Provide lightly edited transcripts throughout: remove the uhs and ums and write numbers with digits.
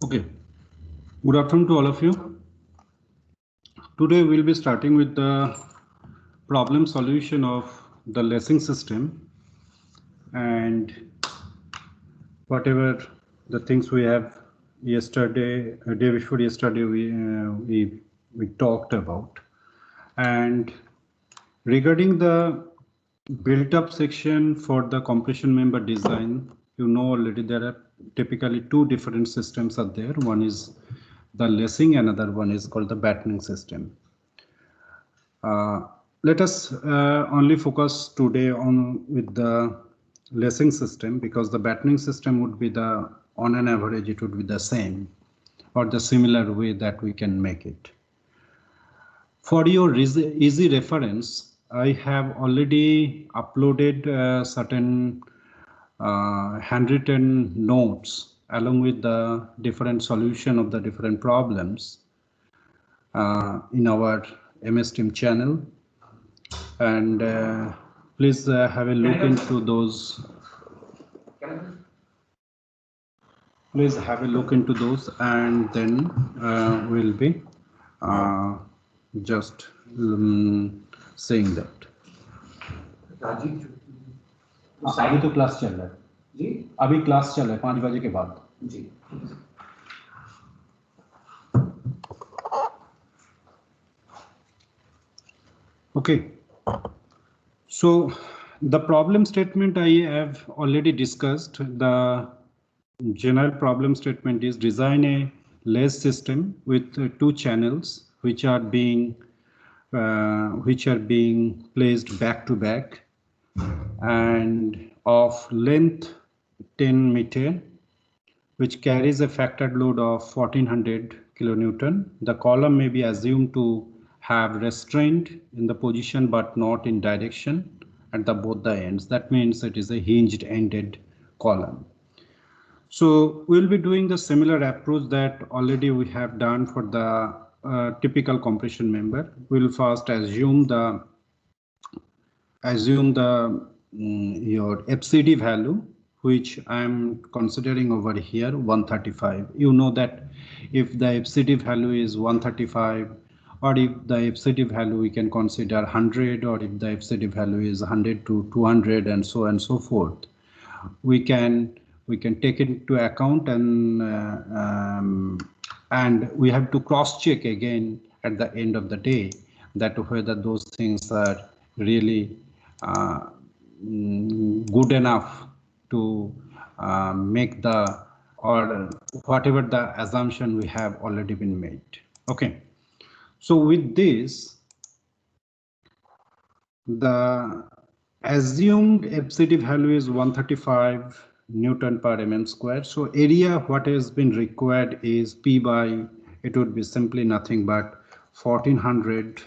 Okay, good afternoon to all of you. Today we'll be starting with the problem solution of the lessing system, and whatever the things we have yesterday, day before yesterday, we talked about. And regarding the built-up section for the compression member design, you know already there are typically two different systems are there. One is the lessing, another one is called the battening system. Let us only focus today on with the lessing system, because the battening system would be the, on an average, it would be the same or the similar way that we can make it. For your easy reference, I have already uploaded certain handwritten notes along with the different solution of the different problems in our MS Team channel, and please have a look into those. Please have a look into those, and then we'll be just saying that. अभी तो class चल रहा है जी, अभी class चल रहा है 5 बजे के बाद जी. Okay, so the problem statement I have already discussed. The general problem statement is design a less system with two channels which are being placed back to back and of length 10 meter, which carries a factored load of 1400 kilonewton. The column may be assumed to have restraint in the position but not in direction at the both the ends. That means it is a hinged ended column. So we'll be doing the similar approach that already we have done for the typical compression member. We'll first assume your FCD value, which I'm considering over here 135. You know that if the FCD value is 135, or if the FCD value we can consider 100, or if the FCD value is 100 to 200 and so on and so forth, we can take it into account, and we have to cross check again at the end of the day that whether those things are really good enough to make the, or whatever the assumption we have already been made. Okay, so with this, the assumed FCD value is 135 Newton per mm square. So area what has been required is P by, it would be simply nothing but 1400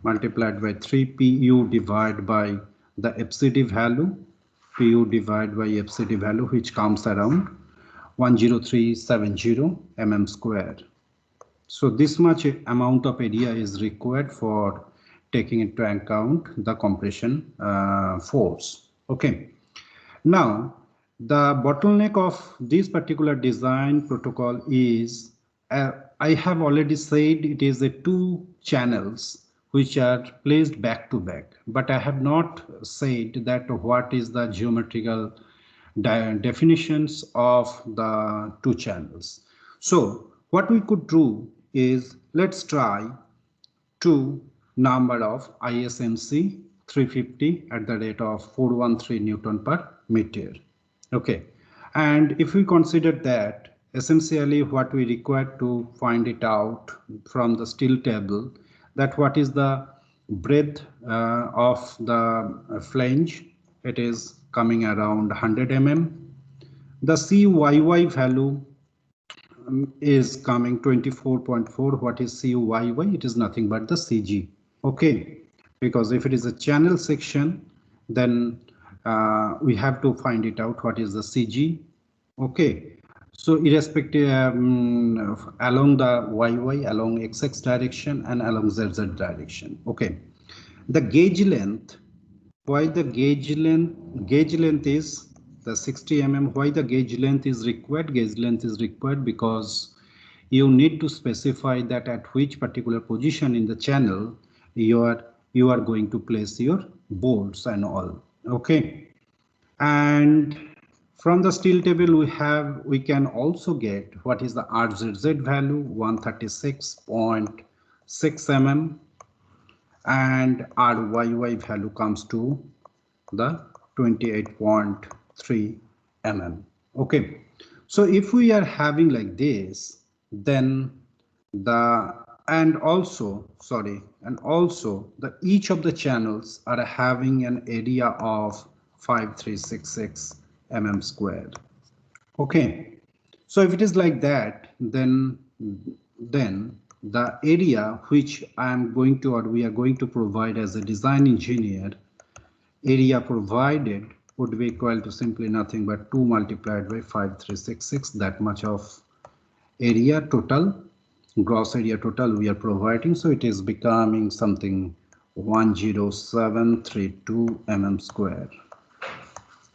multiplied by 3 PU divided by the FCD value, PU divided by FCD value, which comes around 10370 mm square. So this much amount of area is required for taking into account the compression force. Okay. Now, the bottleneck of this particular design protocol is, I have already said it is a two channels which are placed back to back, but I have not said that what is the geometrical definitions of the two channels. So what we could do is, let's try to number of ISMC 350 at the rate of 413 Newton per meter. Okay, and if we consider that, essentially what we require to find it out from the steel table, that what is the breadth of the flange, it is coming around 100 mm. The CYY value is coming 24.4. What is CYY? It is nothing but the CG. Okay, because if it is a channel section, then we have to find it out what is the CG. Okay, so irrespective along the YY, along XX direction and along ZZ direction. Okay, the gauge length, why the gauge length is the 60 mm. Why the gauge length is required? Gauge length is required because you need to specify that at which particular position in the channel you are going to place your bolts and all. Okay, and from the steel table we can also get what is the RZZ value, 136.6 mm, and RYY value comes to the 28.3 mm. Okay, so if we are having like this, then each of the channels are having an area of 5366 mm squared. Okay, so if it is like that, then the area which I am going to, or we are going to provide as a design engineer, area provided would be equal to simply nothing but 2 multiplied by 5366, that much of area total, gross area total we are providing. So it is becoming something 10732 mm square.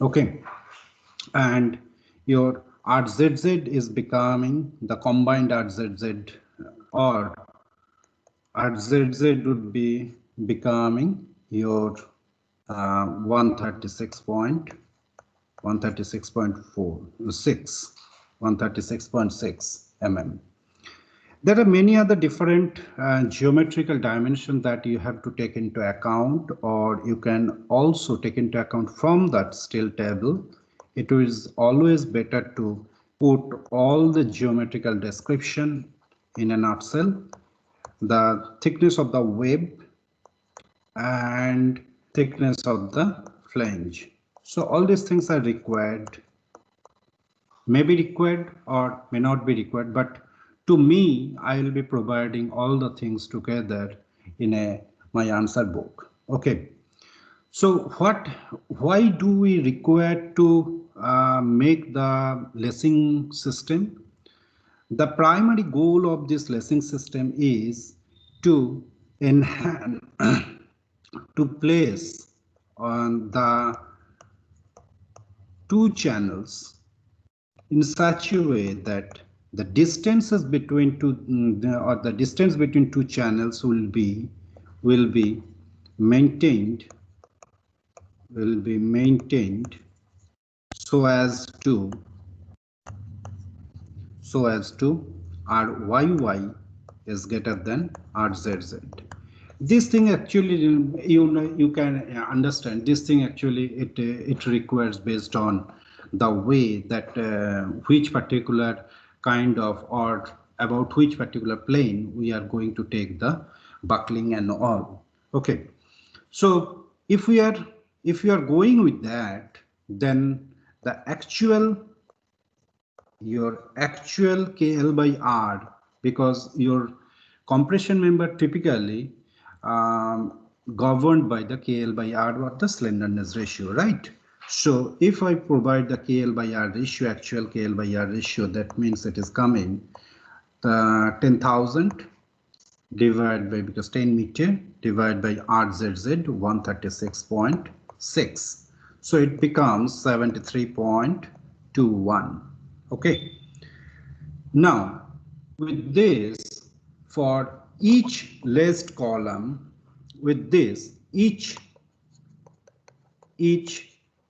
Okay, and your RZZ is becoming the combined RZZ, or RZZ would be becoming your 136.6 mm. There are many other different geometrical dimensions that you have to take into account, or you can also take into account from that steel table. It is always better to put all the geometrical description in a nutshell, the thickness of the web and thickness of the flange. So all these things are required, may be required or may not be required, but to me, I will be providing all the things together in my answer book. Okay, so why do we require to make the lacing system? The primary goal of this lacing system is to enhance to place on the two channels in such a way that the distances between the distance between two channels will be maintained so as to RYY is greater than RZZ. This thing actually, you can understand, this thing actually it requires based on the way that which particular kind of, or about which particular plane we are going to take the buckling and all. Okay, so if we are going with that, then the your actual KL by R, because your compression member typically governed by the KL by R or the slenderness ratio, right? So if I provide the KL by R ratio, actual KL by R ratio, that means it is coming the 10,000 divided by, because 10 meter divided by RZZ 136.6. So it becomes 73.21. Okay. Now with this, for each laced column, with this each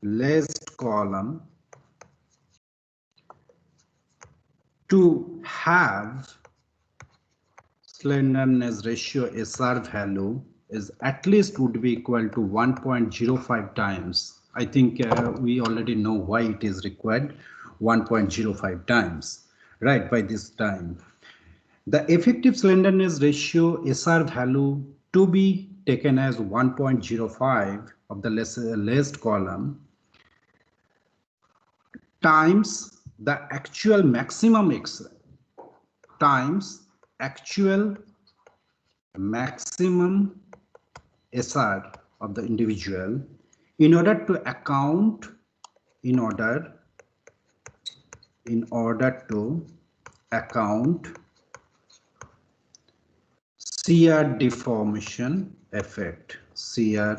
laced column to have slenderness ratio SR value is at least would be equal to 1.05 times. I think we already know why it is required, 1.05 times, right? By this time, the effective slenderness ratio SR value to be taken as 1.05 of the laced column times the actual maximum X times actual maximum SR of the individual, in order to account shear deformation effect, shear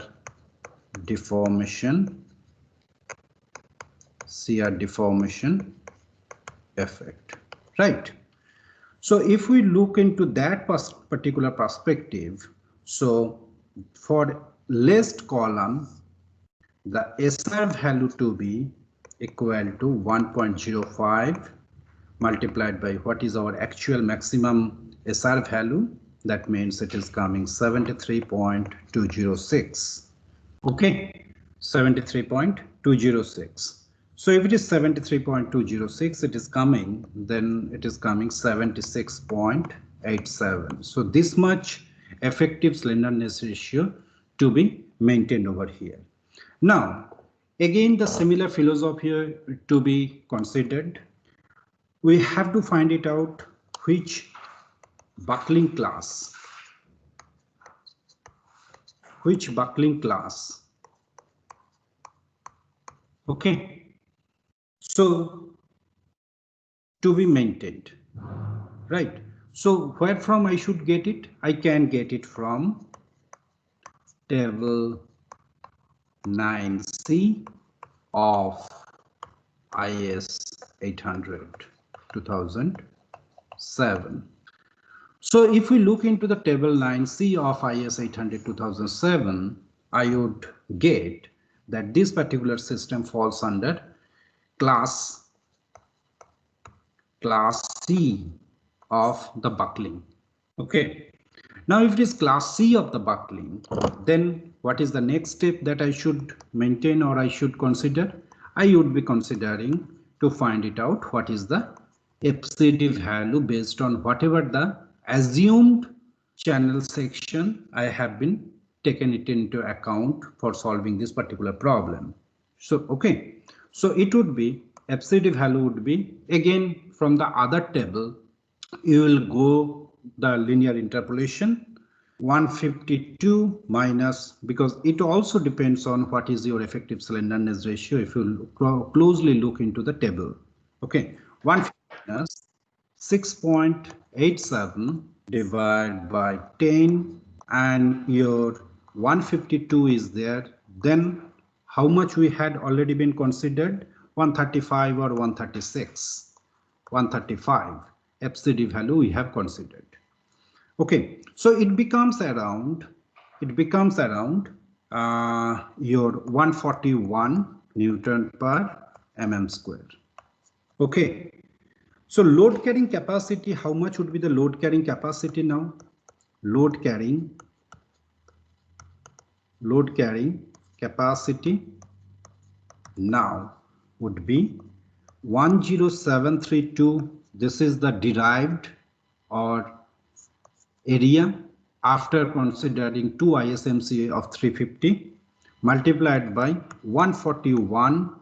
deformation shear deformation effect, right? So if we look into that particular perspective, so for last column, the SR value to be equal to 1.05 multiplied by what is our actual maximum SR value. That means it is coming 73.206. Okay, 73.206. So if it is 73.206, it is coming, then it is coming 76.87. So this much effective slenderness ratio to be maintained over here. Now, again, the similar philosophy to be considered. We have to find it out which buckling class, okay, so to be maintained, right? So where from I should get it? I can get it from table 9C of IS 800 2007. So if we look into the table 9C of IS 800 2007, I would get that this particular system falls under class C of the buckling. Okay. Now, if it is class C of the buckling, then what is the next step that I should maintain or I should consider? I would be considering to find it out what is the FCD value based on whatever the assumed channel section I have been taken it into account for solving this particular problem. So, okay. So it would be FCD value would be again from the other table, you will go the linear interpolation 152 minus, because it also depends on what is your effective slenderness ratio if you closely look into the table. Okay, 1 minus 6.87 divided by 10 and your 152 is there. Then how much we had already been considered? 135 or 136. 135 FCD value we have considered. Okay, so it becomes around your 141 Newton per mm square. Okay, so load carrying capacity, how much would be the load carrying capacity now? Load carrying capacity now would be 10732. This is the derived or area after considering 2 ISMC of 350 multiplied by 141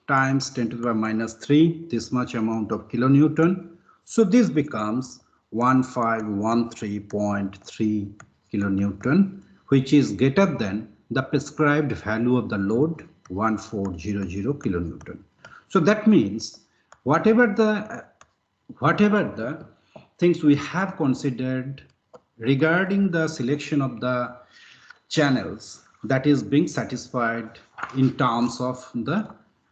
times 10 to the power minus 3, this much amount of kilonewton. So this becomes 1513.3 kilonewton, which is greater than the prescribed value of the load 1400 kilonewton. So that means whatever the things we have considered regarding the selection of the channels, that is being satisfied in terms of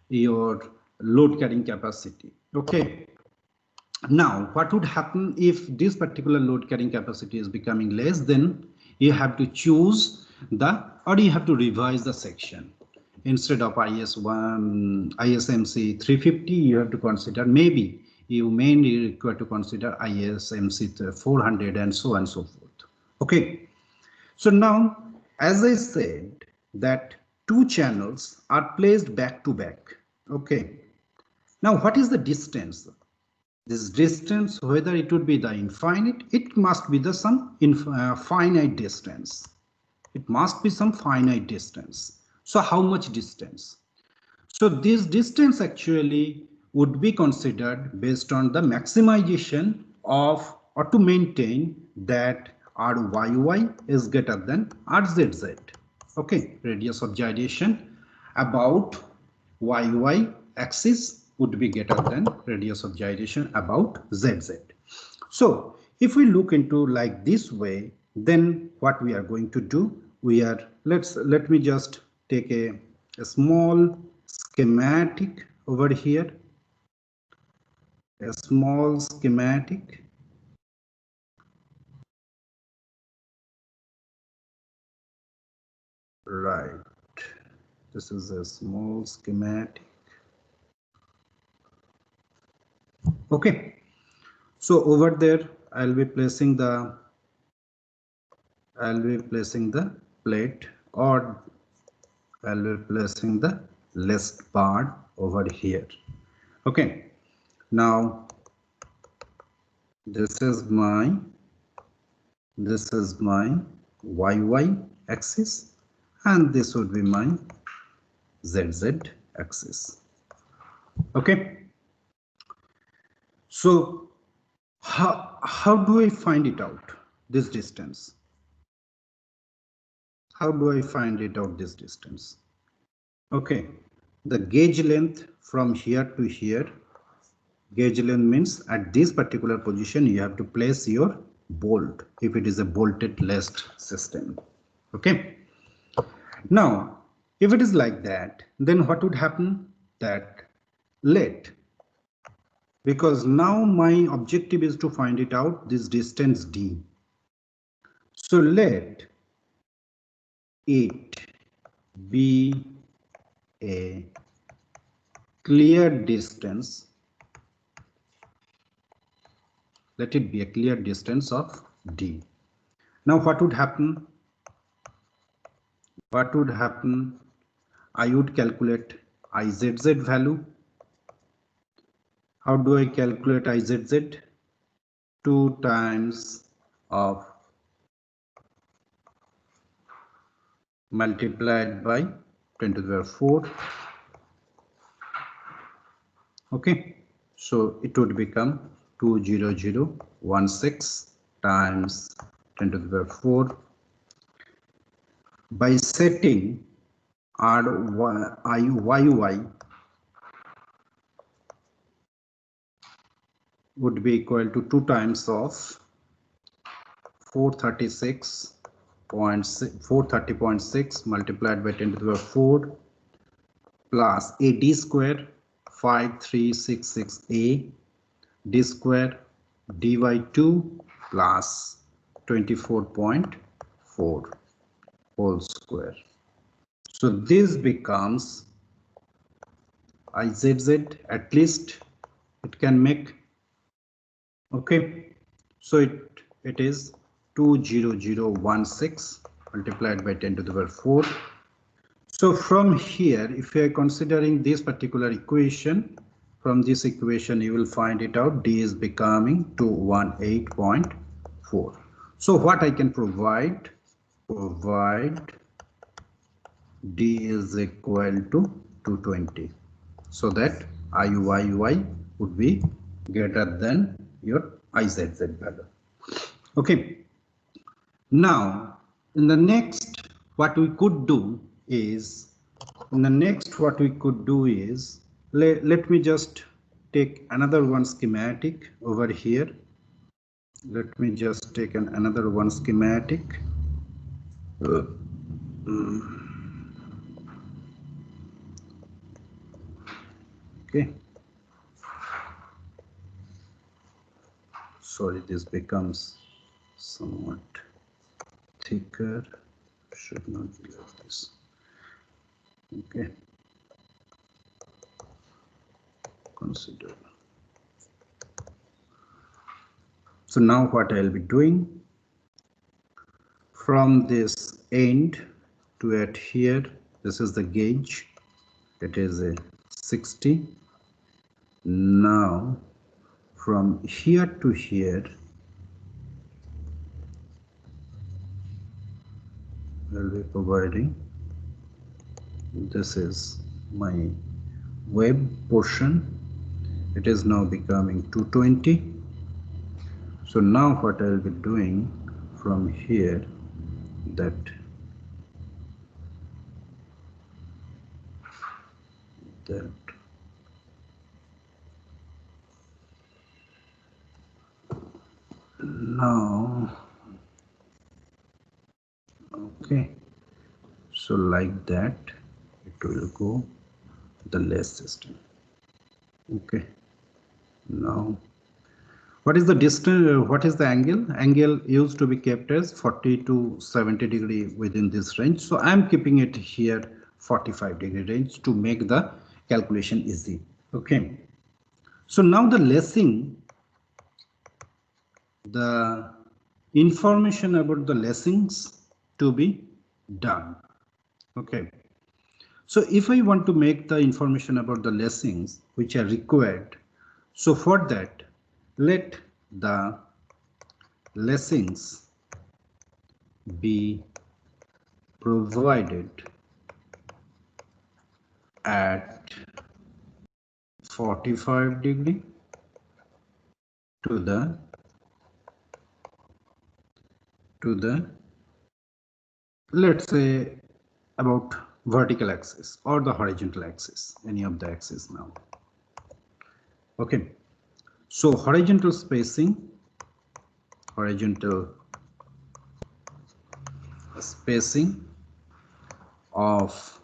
your load carrying capacity. Okay. Now, what would happen if this particular load carrying capacity is becoming less? Then you have to choose or you have to revise the section. Instead of ISMC 350, you have to consider, maybe you may require to consider ISMC 400 and so on and so forth. Okay. So now, as I said, that two channels are placed back to back. Okay. Now, what is the distance? This distance, whether it would be the infinite, it must be the some finite distance. It must be some finite distance. So how much distance? So this distance actually would be considered based on the maximization of, or to maintain that RYY is greater than RZZ. Okay, radius of gyration about YY axis would be greater than radius of gyration about ZZ. So if we look into like this way, then what we are going to do, we are, let me just take a small schematic. over here, a small schematic. Right, this is a small schematic. Okay, so over there I'll be placing the plate, or I'll be placing the list bar over here. Okay, now this is my YY axis, and this would be my ZZ axis. Okay, so how do I find it out, this distance? How do I find it out, this distance? Okay, the gauge length from here to here, gauge length means at this particular position you have to place your bolt if it is a bolted laced system. Okay, now if it is like that, then what would happen? That let, because now my objective is to find it out, this distance d. So let it be a clear distance, let it be a clear distance of d. Now what would happen? I would calculate IZZ value. How do I calculate IZZ? 2 times of multiplied by 10 to the power 4. Okay, so it would become 20016 times 10 to the power 4. By setting RYY would be equal to 2 times of 430.6 multiplied by 10 to the power 4 plus a d square 5366a d square d by 2 plus 24.4 whole square. So this becomes IZZ, at least it can make. Okay, so it is 20016 multiplied by 10 to the power 4. So from here, if you are considering this particular equation, from this equation you will find it out, d is becoming 218.4. so what I can provide d is equal to 220, so that IYY would be greater than your IZZ value. Okay, now in the next what we could do is, let me just take another one schematic over here. Let me just take another one schematic. Okay, sorry, this becomes somewhat thicker, should not be like this. Okay, consider. So now what I'll be doing, from this end to at here, this is the gauge, it is a 60. Now from here to here, I'll be providing, this is my web portion, it is now becoming 220. So now what I'll be doing from here, that now, okay, so like that it will go the lace system. Okay. Now, what is the distance? What is the angle? Angle used to be kept as 40 to 70 degree within this range. So I am keeping it here 45-degree range to make the calculation easy. Okay. So now the lacing, the information about the lacings to be done. Okay. So if I want to make the information about the lacings which are required, so for that, let the lacings be provided at 45 degree to the let's say about vertical axis or the horizontal axis, any of the axis now. Okay, so horizontal spacing of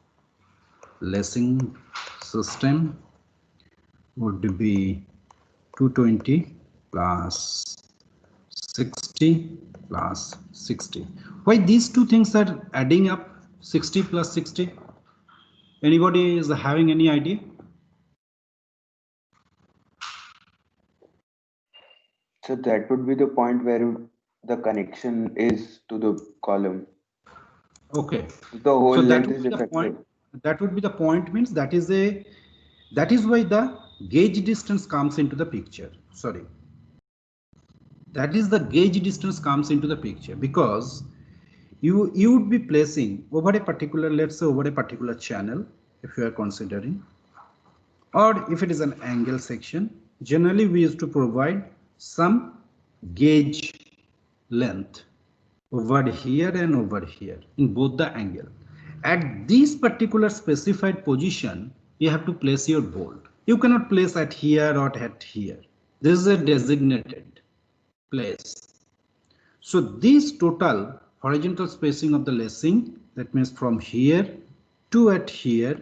lacing system would be 220 plus 60 plus 60. Why these two things are adding up, 60 plus 60? Anybody is having any idea? So that would be the point where the connection is to the column. Okay, The whole so that length would is be the point. effective. That would be the point, means that is why the gauge distance comes into the picture. Sorry, that is the gauge distance comes into the picture, because you would be placing over a particular, let's say over a particular channel, if you are considering, or if it is an angle section, generally we used to provide some gauge length over here and over here in both the angle. At this particular specified position, you have to place your bolt. You cannot place at here or at here. This is a designated place. So this total horizontal spacing of the lacing, that means from here to at here,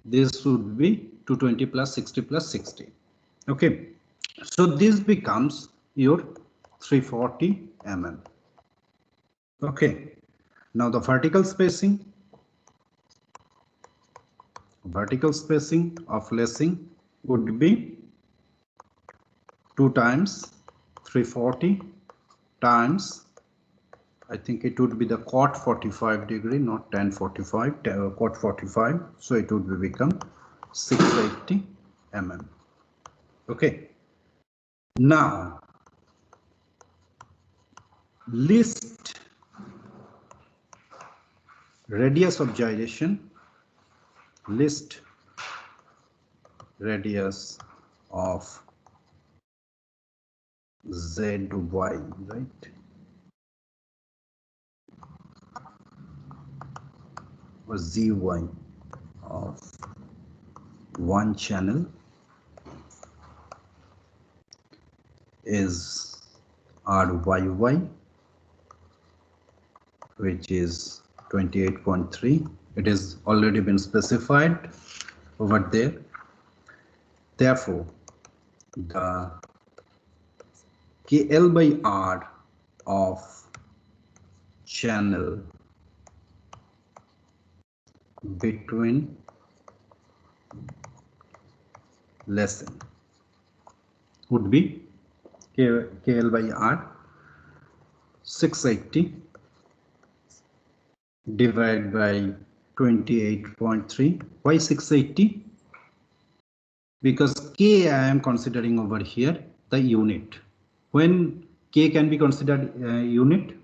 this would be 220 plus 60 plus 60. Okay, so this becomes your 340 mm. Okay, now the vertical spacing of lacing would be 2 times 340 times, I think it would be the cot 45 degree, not tan 45, cot 45. So it would become 680 mm. Okay. Now list radius of gyration. List radius of ZY, right? Or ZY of one channel is RYY, which is 28.3. It is already been specified over there. Therefore, the KL by R of channel between lacing would be KL by R 680 divided by 28.3. Why 680? Because K I am considering over here the unit. When K can be considered unit?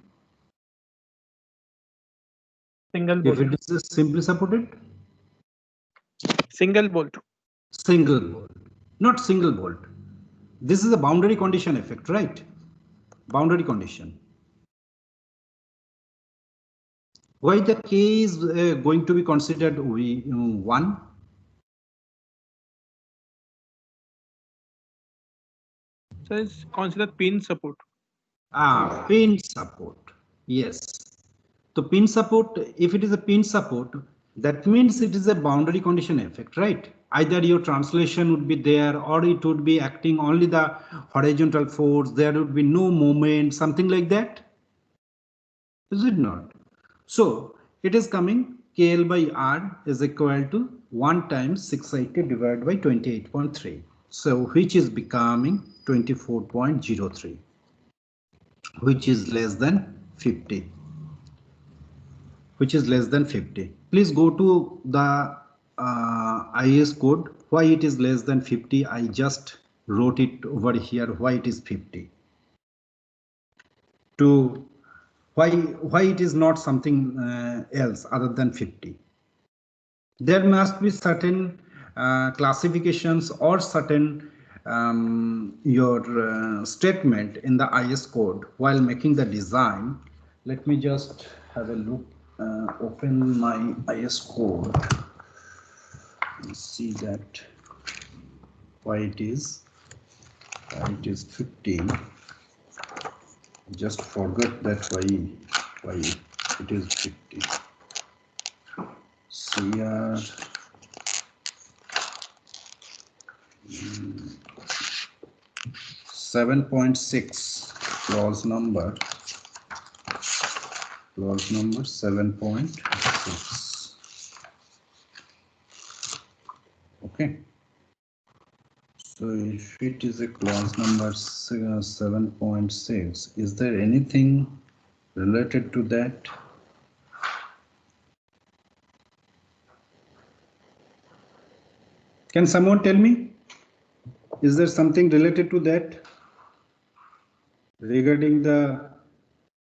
Single bolt. If it is simply supported? Single bolt. Single bolt, not single bolt. This is a boundary condition effect, right? Boundary condition. Why the K is going to be considered 1? So it's considered pin support. Pin support. Yes. So pin support, if it is a pin support, that means it is a boundary condition effect, right? either your translation would be there, or it would be acting only the horizontal force. There would be no moment, something like that. Is it not? So it is coming KL by R is equal to 1 times 680 divided by 28.3. So which is becoming 24.03, which is less than 50. Which is less than 50. Please go to the IS code. Why it is less than 50? I just wrote it over here. Why it is 50? To why it is not something else other than 50? There must be certain classifications or certain your statement in the IS code while making the design. Let me just have a look. Open my IS code and see that why it is 15. Just forget that why it is 50. CR 7.6 clause number 7.6. Okay, so if it is a clause number 7.6, is there anything related to that? Can someone tell me? Is there something related to that regarding the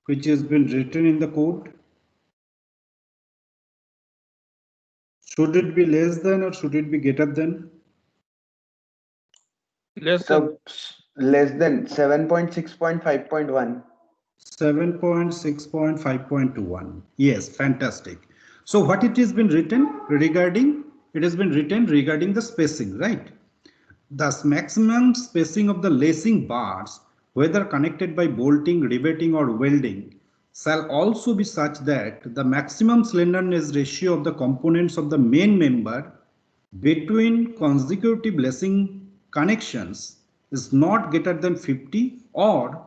which has been written in the code? Should it be less than or should it be greater than? Less than. So less than 7.6.5.1. 7.6.5.21. Yes, fantastic. So what it has been written regarding? It has been written regarding the spacing, right? Thus, maximum spacing of the lacing bars, whether connected by bolting, riveting, or welding, shall also be such that the maximum slenderness ratio of the components of the main member between consecutive lacing connections is not greater than 50 or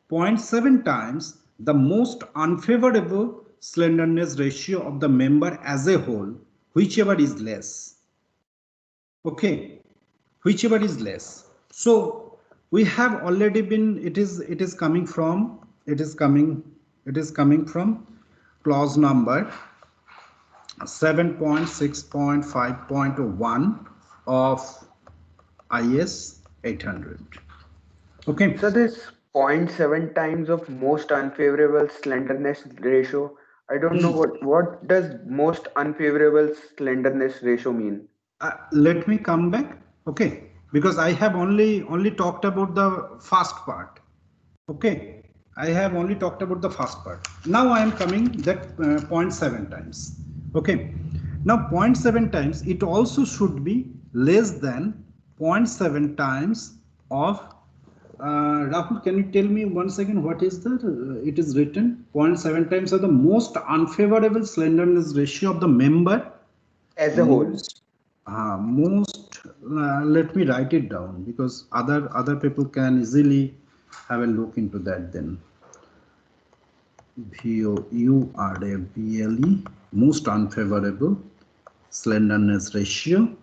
0.7 times the most unfavorable slenderness ratio of the member as a whole, whichever is less. Okay, whichever is less. So we have already been, it is coming from clause number 7.6.5.1 of IS 800. Okay. So this 0.7 times of most unfavorable slenderness ratio, I don't know what does most unfavorable slenderness ratio mean? Let me come back. Okay, because I have only talked about the first part. Okay, I have only talked about the first part. Now I am coming that 0.7 times. Okay, now 0.7 times, it also should be less than 0.7 times of Rahul, can you tell me once again what is the it is written 0.7 times of the most unfavorable slenderness ratio of the member As a whole. Let me write it down because other people can easily have a look into that. Then VOURABLE, most unfavorable slenderness ratio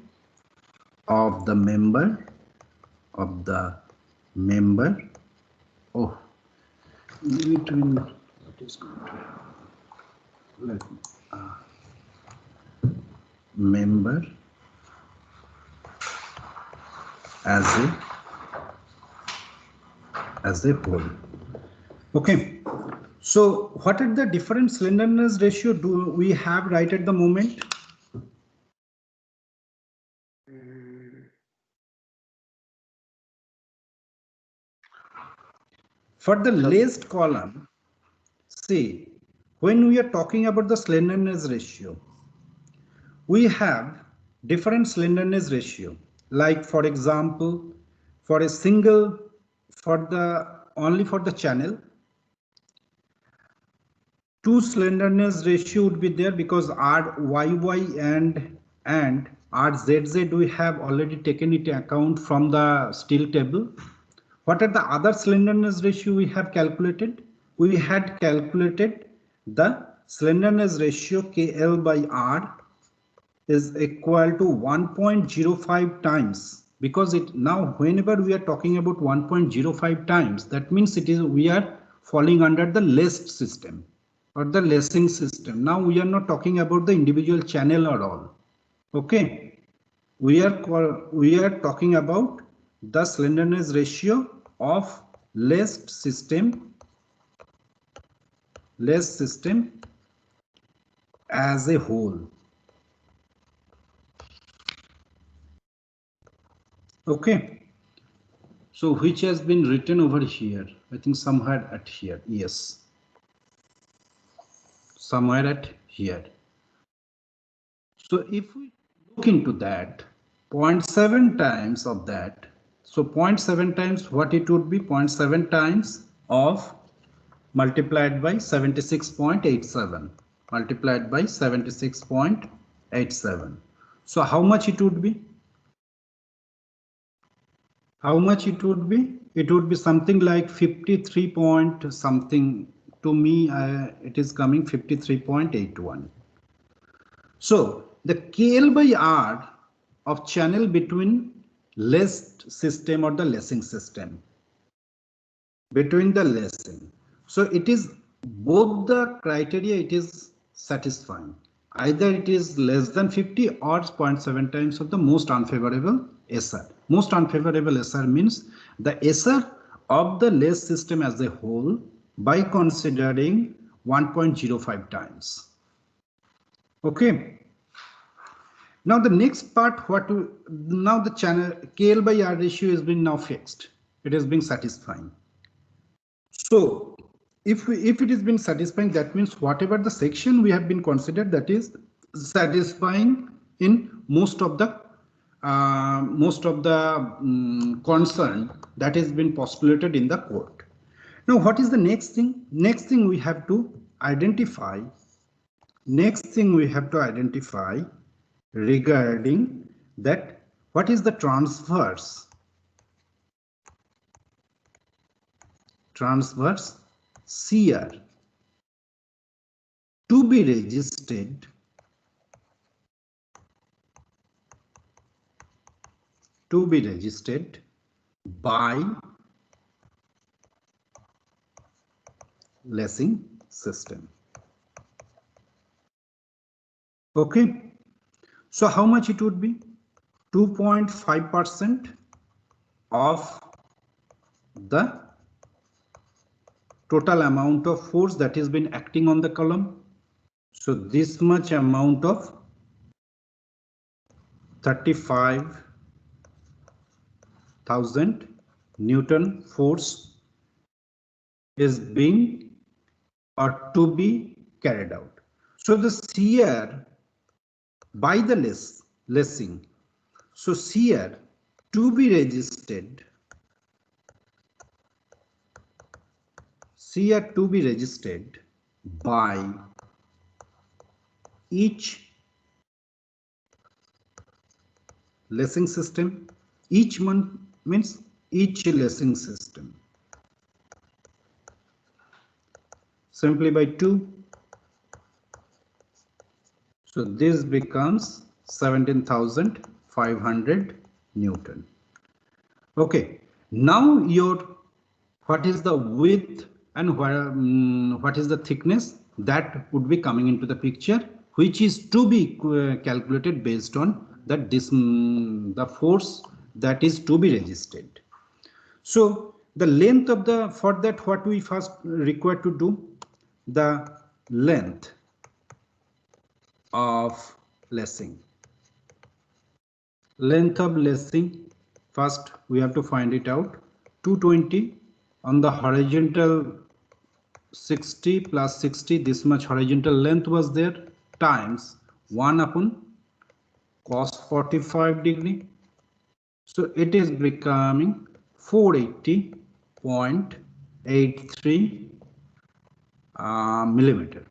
of the member oh, between what is good, let me, member as a whole. Okay, so what are the different slenderness ratio do we have right at the moment? For the laced column, see, when we are talking about the slenderness ratio, we have different slenderness ratio. Like for example, for a single, only for the channel, 2 slenderness ratio would be there because RYY and Our ZZ we have already taken into account from the steel table. What are the other slenderness ratio we have calculated? We had calculated the slenderness ratio KL by R is equal to 1.05 times, because it now whenever we are talking about 1.05 times, that means we are falling under the laced system or the lacing system. Now we are not talking about the individual channel at all. Okay, we are talking about the slenderness ratio of laced system as a whole. Okay, so which has been written over here? I think somewhere at here. Yes, somewhere at here. So if we look into that, 0.7 times of that. So 0.7 times what it would be? 0.7 times of multiplied by 76.87 multiplied by 76.87. So how much it would be? How much it would be? It would be something like 53 point something. To me, it is coming 53.81. So the KL by R of channel between laced system or the lacing system, between the lacing. So it is both the criteria, it is satisfying. Either it is less than 50 or 0.7 times of the most unfavorable SR. Most unfavorable SR means the SR of the lace system as a whole by considering 1.05 times. Okay. Now the next part, now the channel KL by R ratio has been now fixed. It has been satisfying. So if it has been satisfying, that means whatever the section we have been considered, that is satisfying in most of the concern that has been postulated in the court. Now what is the next thing? Next thing we have to identify. Regarding that, what is the transverse shear to be registered by lacing system. Okay, so how much it would be? 2.5% of the total amount of force that has been acting on the column. So this much amount of 35,000 Newton force is being or to be carried out. So the shear by the lacing. So shear to be registered by each lacing system. Each one means each lacing system. Simply by 2. So this becomes 17,500 Newton. Okay, now what is the width and what is the thickness, that would be coming into the picture, which is to be calculated based on that the force that is to be registered. So the length of for that, what we first require to do, the length of lacing. Length of lacing, first we have to find it out. 220 on the horizontal, 60 plus 60, this much horizontal length was there, times 1 upon cos 45 degree. So it is becoming 480.83 millimeter.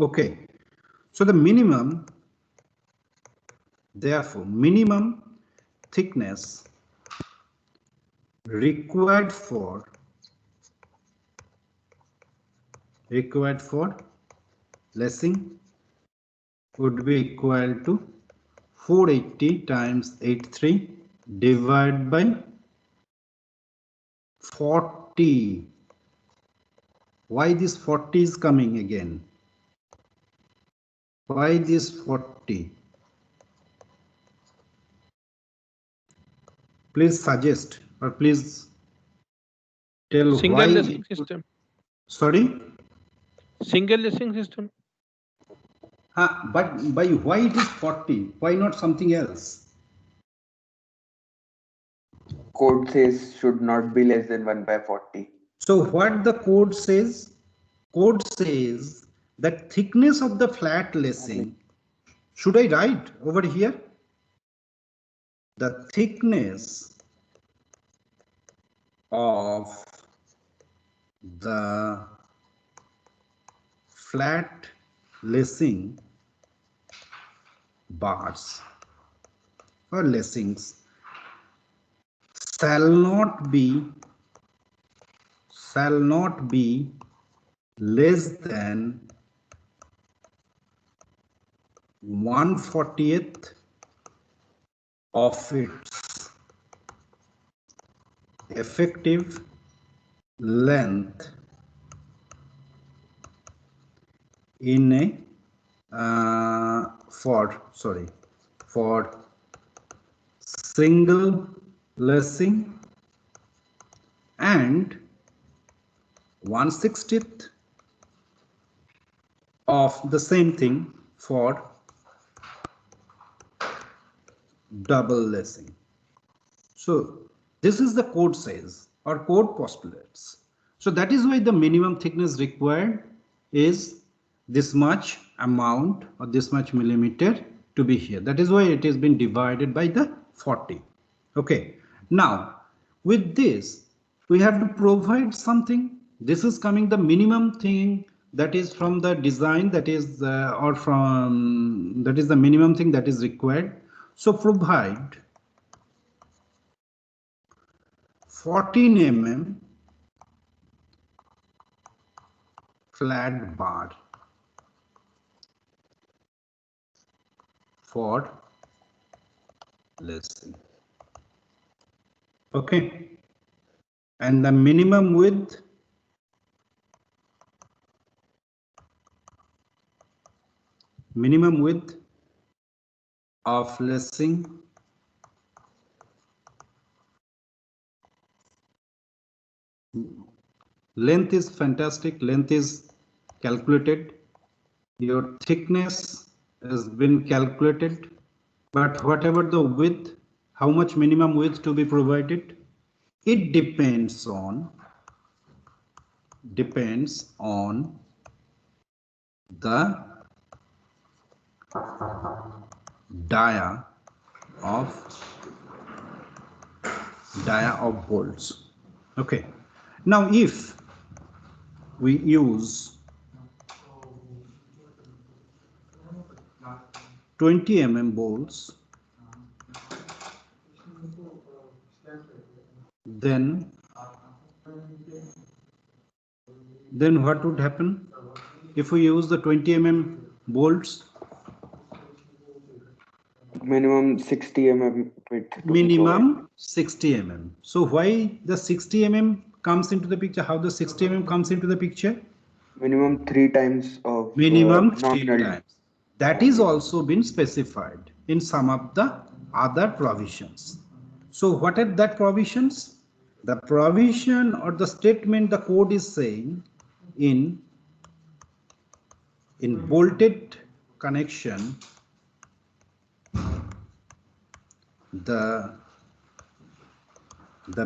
Okay, so the minimum Therefore, minimum thickness required for lacing would be equal to 480 times 83 divided by 40. Why this 40 is coming again? Why this 40? Please suggest or please tell Single why. lacing system. Sorry? Single lacing system. But by why it is 40? Why not something else? Code says should not be less than 1/40. So what the code says? Code says that thickness of the flat lacing, should I write over here? The thickness of the flat lacing bars or lacings shall not be less than 1/40th of its effective length in a for single lacing and 1/60th of the same thing for double lacing. So this is the code says or code postulates. So that is why the minimum thickness required is this much amount or this much millimeter to be here. That is why it has been divided by the 40. Okay. Now with this we have to provide something. This is coming the minimum thing that is from the design, that is or from that is the minimum thing that is required. So provide 14 mm flat bar for lacing. Okay, and the minimum width of lacing length is fantastic. Length is calculated. Your thickness has been calculated. But whatever the width, how much minimum width to be provided? It depends on the dia of bolts. Okay. Now if we use 20 mm bolts, then what would happen if we use the 20 mm bolts? Minimum 60 mm width. Minimum 60 mm. So why the 60 mm comes into the picture? How the 60 mm comes into the picture? Minimum 3 times of Minimum 3 nominal. times. That is also been specified in some of the other provisions. So what are that provisions? The provision or the statement the code is saying in bolted connection, the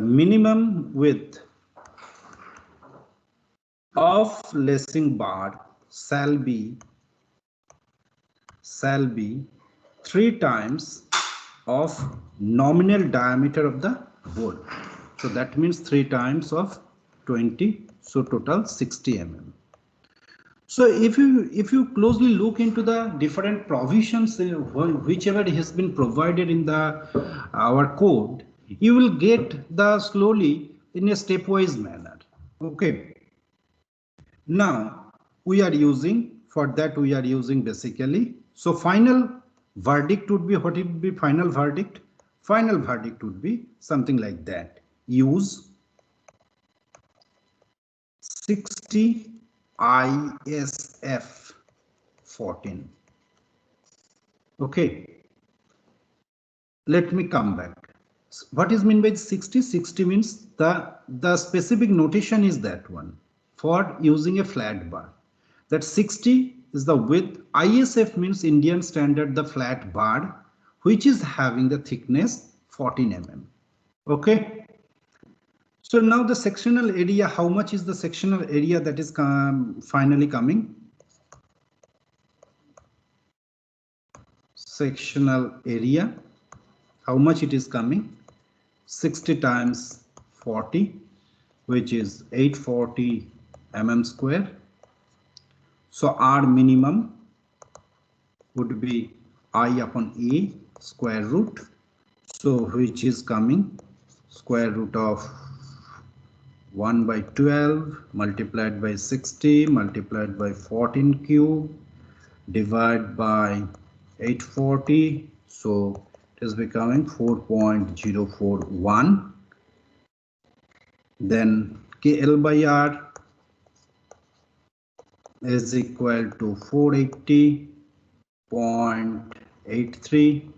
minimum width of lacing bar shall be 3 times of nominal diameter of the bolt. So that means 3 times of 20, so total 60 mm. So if you closely look into the different provisions, whichever has been provided in the our code, you will get the slowly in a stepwise manner. Okay. Now we are using, for that we are using basically, so final verdict would be, what it would be final verdict? Final verdict would be something like that. Use 60 ISF 14. Okay, let me come back. What is meant by 60? 60 means the specific notation is that one for using a flat bar. That 60 is the width. ISF means Indian standard, the flat bar, which is having the thickness 14 mm. Okay. So now the sectional area, how much is the sectional area that is finally coming? Sectional area, how much it is coming? 60 times 40, which is 840 mm square. So R minimum would be I upon A square root. So which is coming square root of 1 by 12 multiplied by 60 multiplied by 14 cube divided by 840. So it is becoming 4.041. Then KL by R is equal to 480.83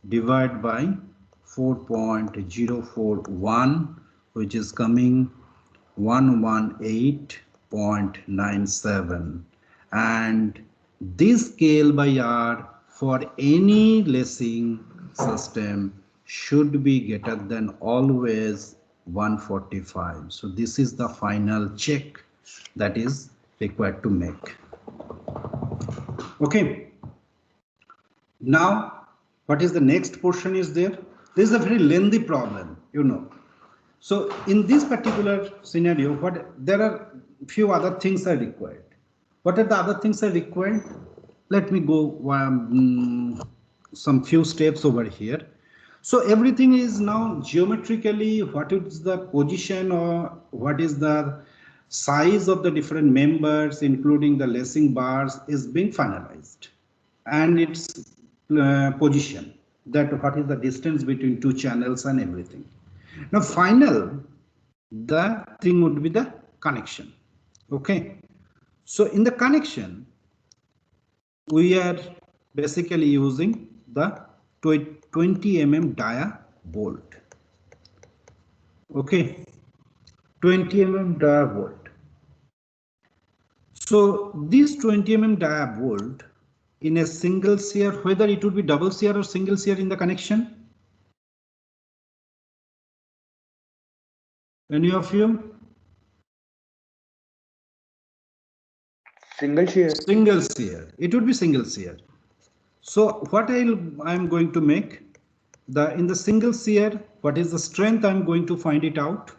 divided by 4.041, which is coming 118.97. And this KL by R for any lacing system should be greater than always 145. So this is the final check that is required to make. Okay. Now, what is the next portion is there? This is a very lengthy problem, you know. So in this particular scenario, there are few other things are required. What are the other things are required? Let me go some few steps over here. So everything is now geometrically, what is the position or what is the size of the different members, including the lacing bars, is being finalized, and its position, that what is the distance between two channels and everything. Now final, the thing would be the connection. Okay, so in the connection we are basically using the 20 mm dia bolt. Okay, 20 mm dia bolt. So this 20 mm dia bolt in a single shear, whether it would be double shear or single shear in the connection? Any of you? Single shear. Single shear. It would be single shear. So what I'm going to make, in the single shear, what is the strength? I'm going to find it out.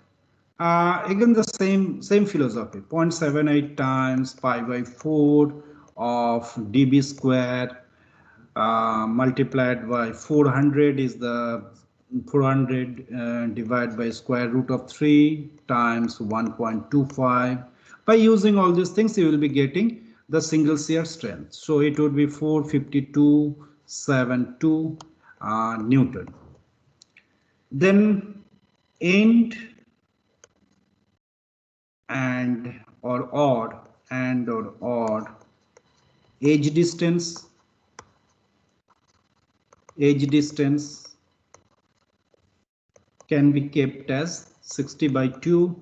Again the same philosophy. 0.78 times pi by 4 of dB square multiplied by 400 is the 400 divided by square root of 3 times 1.25. By using all these things, you will be getting the single shear strength. So it would be 452.72 Newton. Then end and or odd edge distance can be kept as 60 by 2,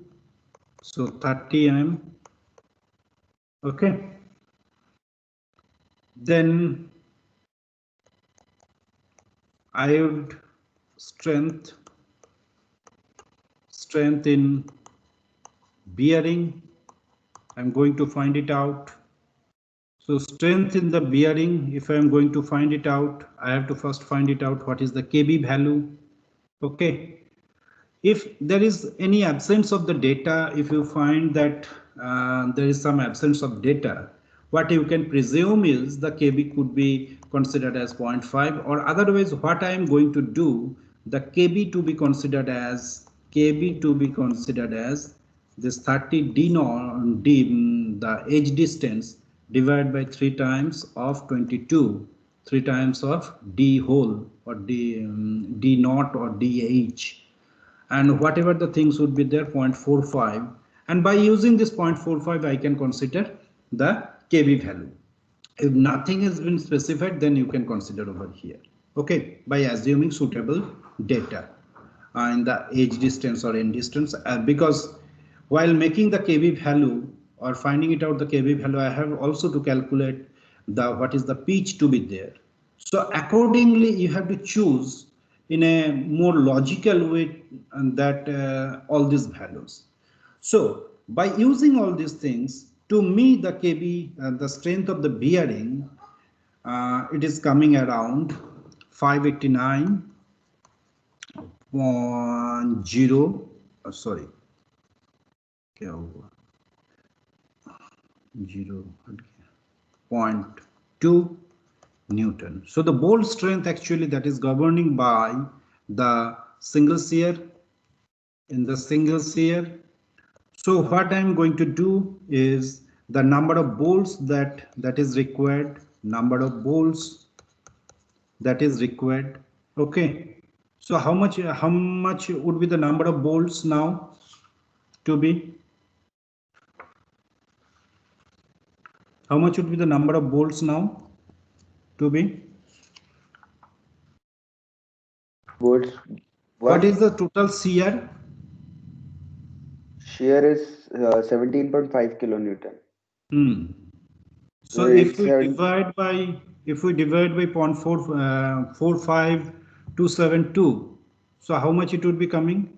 so 30 mm. Okay, then iode strength in bearing, I'm going to find it out. So strength in the bearing, if I'm going to find it out, I have to first find it out what is the KB value. Okay, if there is any absence of the data, if you find that there is some absence of data, what you can presume is the KB could be considered as 0.5, or otherwise what I am going to do, the KB to be considered as this 30 d non d, the edge distance divided by 3 times of 22, 3 times of d whole, or d naught or dh, and whatever the things would be there, 0.45, and by using this 0.45 I can consider the KB value. If nothing has been specified, then you can consider over here, okay, by assuming suitable data in the edge distance or end distance, because while making the KB value or finding it out the KB value, I have also to calculate the what is the pitch to be there. So accordingly you have to choose in a more logical way and that all these values. So by using all these things, to me the KB, the strength of the bearing, it is coming around 589.0, sorry, 0.2 Newton. So the bolt strength actually that is governing by the single shear in the single shear. So what I am going to do is the number of bolts that is required, number of bolts that is required. Okay. So how much would be the number of bolts now to be? How much would be the number of bolts now to be? Bolts. What is the total shear? Shear is 17.5 kilonewton. So if we divide by 0.45272, so how much it would be coming?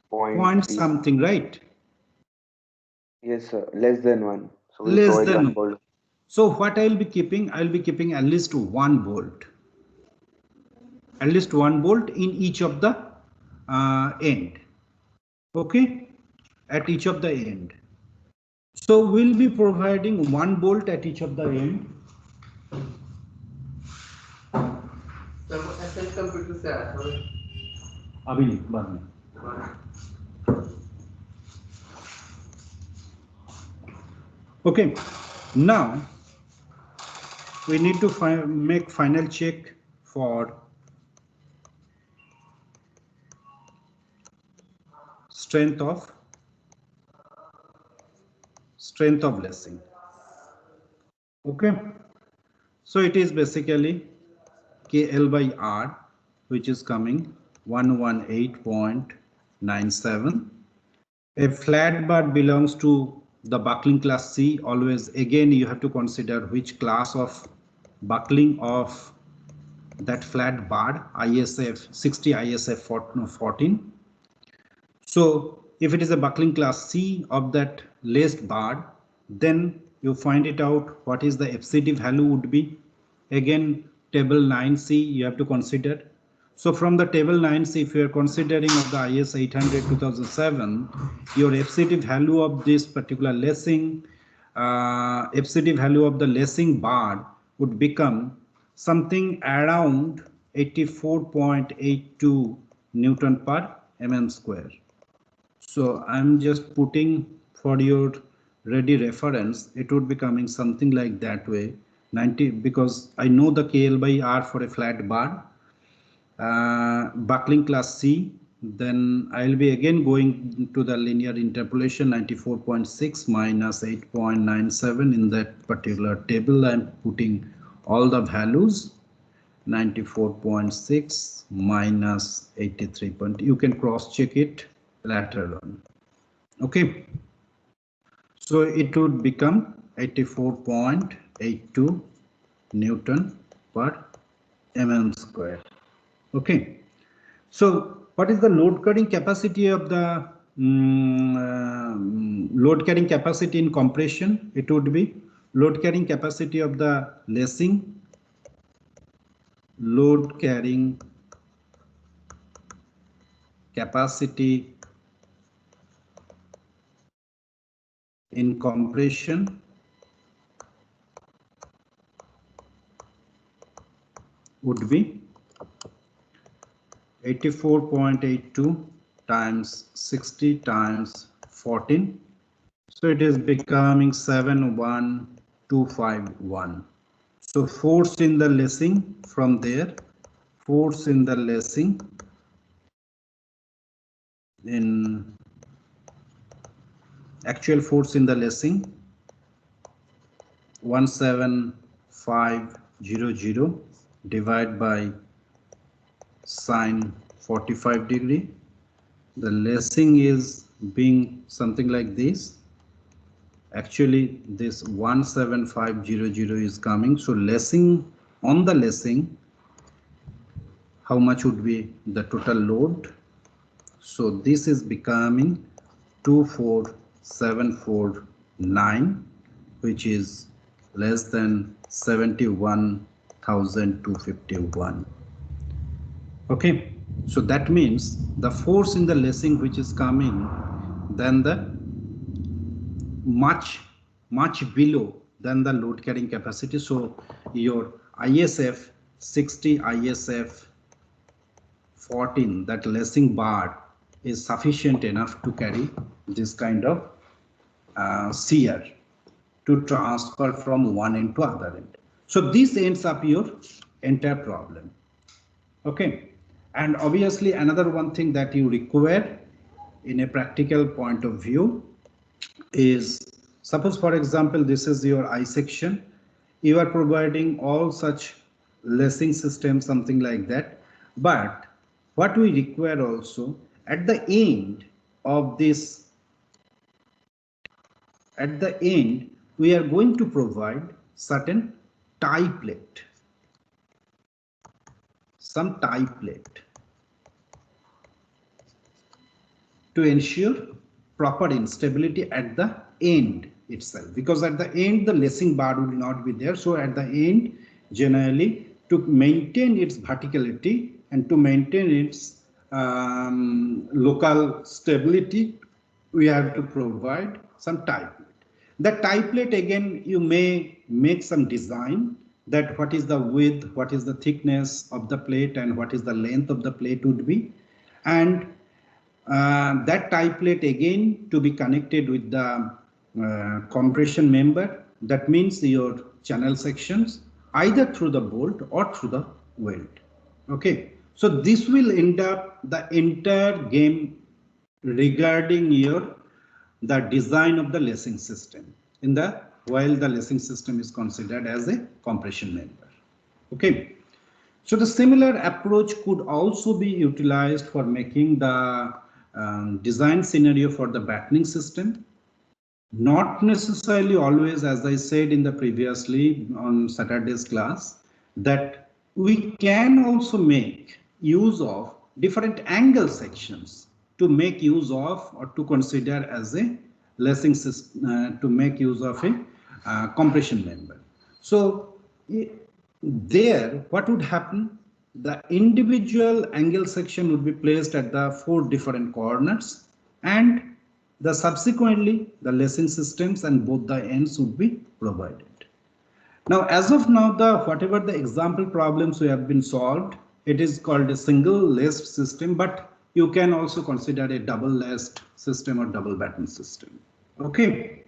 Point something, right? Yes, sir. Less than 1. So we Less provide than 1 bolt. So what I will be keeping? I will be keeping at least 1 bolt. At least 1 bolt in each of the end. Okay, at each of the end. So we'll be providing 1 bolt at each of the end. Okay, now we need to make final check for strength of lacing. Okay, so it is basically KL by R, which is coming 118.97. A flat bar belongs to the buckling class C. Always again you have to consider which class of buckling of that flat bar, ISF 60, ISF 14. So if it is a buckling class C of that laced bar, then you find it out what is the FCD value would be. Again, table 9C you have to consider. So from the table 9C, if you are considering of the IS 800 2007, your FCD value of this particular lacing, FCD value of the lacing bar would become something around 84.82 Newton per mm square. So I'm just putting for your ready reference, it would be coming something like that way, 90, because I know the KL by R for a flat bar, buckling class C, then I'll be again going to the linear interpolation 94.6 minus 8.97 in that particular table. I'm putting all the values 94.6 minus 83. You can cross check it later on. Okay, so it would become 84.82 Newton per mm square. Okay, so what is the load carrying capacity of the load carrying capacity in compression? It would be load carrying capacity of the lacing, load carrying capacity in compression would be 84.82 times 60 times 14. So it is becoming 71251. So force in the lacing from there, force in the lacing in actual force in the lacing 17500 divided by sine 45 degree. The lacing is being something like this. Actually this 17500 is coming, so lacing on the lacing, how much would be the total load? So this is becoming 24749, which is less than 71,251. Okay, so that means the force in the lacing which is coming then the much below than the load carrying capacity. So your ISF 60, ISF 14, that lacing bar is sufficient enough to carry this kind of shear to transfer from one end to other end. So this ends up your entire problem. Okay, and obviously another one thing that you require in a practical point of view is, suppose for example this is your I section, you are providing all such lacing system, something like that, but what we require also at the end of this, at the end we are going to provide certain tie plate, some tie plate to ensure proper instability at the end itself, because at the end the lacing bar will not be there. So at the end, generally to maintain its verticality and to maintain its local stability, we have to provide some tie plate. The tie plate, again, you may make some design that what is the width, what is the thickness of the plate, and what is the length of the plate would be, and that tie plate again to be connected with the compression member. That means your channel sections either through the bolt or through the weld. Okay, so this will end up the entire game regarding the design of the lacing system in the while the lacing system is considered as a compression member. Okay, so the similar approach could also be utilized for making the design scenario for the battening system. Not necessarily always, as I said in the previously on Saturday's class, that we can also make use of different angle sections to make use of or to consider as a lacing system, to make use of a compression member. So there, what would happen? The individual angle section would be placed at the 4 different corners, and the subsequently the lacing systems and both the ends would be provided. Now, as of now, the whatever the example problems we have been solved, it is called a single laced system, but you can also consider a double laced system or double batten system. Okay,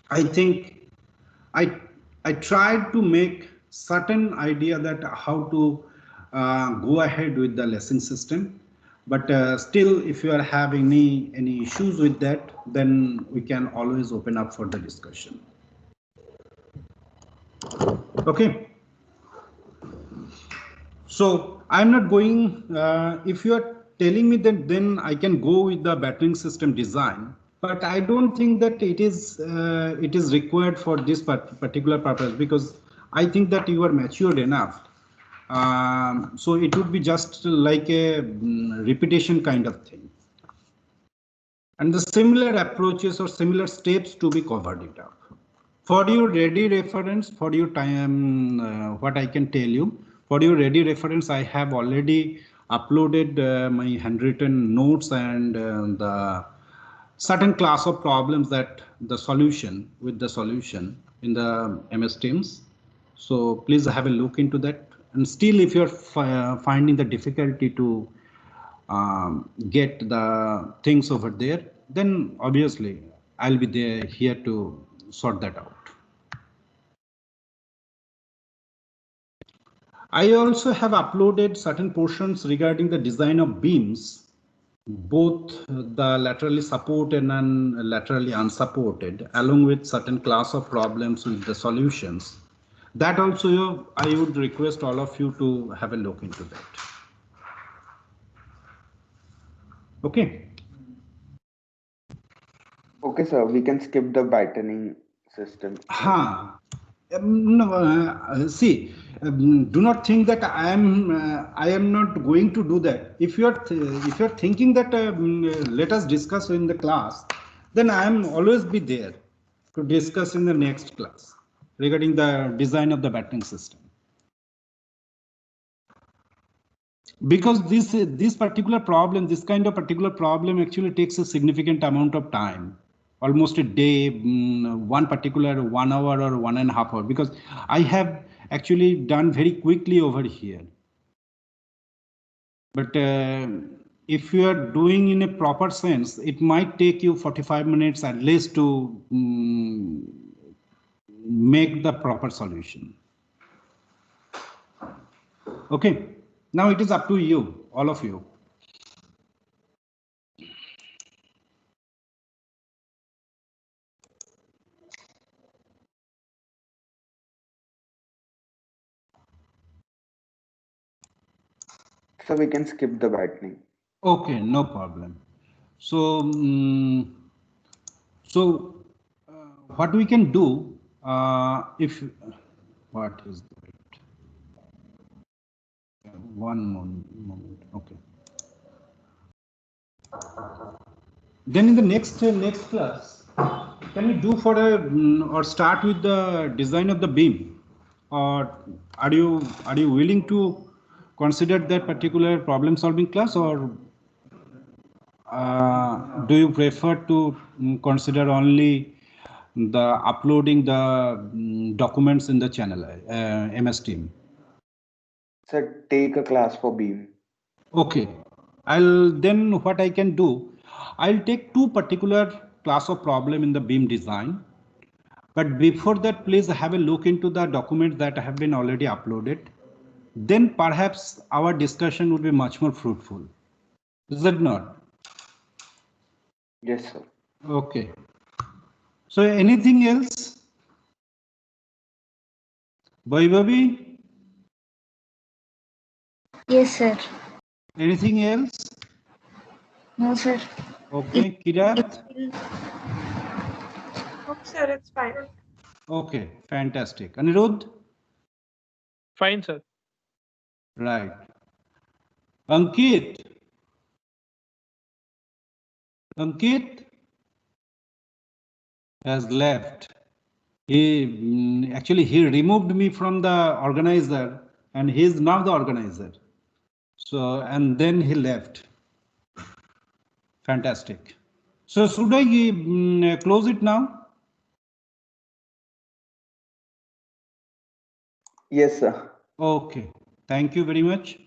I think I tried to make certain idea that how to go ahead with the lacing system, but still if you are having any issues with that, then we can always open up for the discussion. Okay, so I'm not going, if you are telling me that then I can go with the battering system design, but I don't think that it is required for this particular purpose, because I think that you are matured enough. So it would be just like a repetition kind of thing. And the similar approaches or similar steps to be covered it up. For your ready reference, for your time, what I can tell you, for your ready reference, I have already uploaded my handwritten notes and the certain class of problems that the solution in the MS Teams. So please have a look into that. And still, if you're finding the difficulty to get the things over there, then obviously I'll be there here to sort that out. I also have uploaded certain portions regarding the design of beams, both the laterally supported and laterally unsupported, along with certain class of problems with the solutions. That also I would request all of you to have a look into that. Okay. Okay, sir, we can skip the battening system. No, see, do not think that I am not going to do that. If you are thinking that let us discuss in the class, then I am always be there to discuss in the next class regarding the design of the battering system. Because this particular problem, this kind of particular problem actually takes a significant amount of time, almost a day, one particular 1 hour or 1.5 hours, because I have actually done very quickly over here. But if you are doing in a proper sense, it might take you 45 minutes at least to make the proper solution. Okay, now it is up to you, all of you. So we can skip the battening. Okay, no problem. So, what we can do if what is that? One moment. Okay. Then in the next class, can we do for a or start with the design of the beam, or are you willing to consider that particular problem solving class, or do you prefer to consider only the uploading the documents in the channel MS Team? Sir, take a class for beam. Okay, then what I can do, I'll take two particular class of problem in the beam design. But before that, please have a look into the documents that have been already uploaded. Then perhaps our discussion would be much more fruitful. Is that not? Yes, sir. Okay. So anything else? Vaibhavi? Yes, sir. Anything else? No, sir. Okay, Kirat? Okay, sir, it's fine. Okay, fantastic. Anirudh? Fine, sir. Right. Ankit? Ankit has left. He actually he removed me from the organizer, and he is now the organizer. So, and then he left. Fantastic. So should I close it now? Yes, sir. Okay. Thank you very much.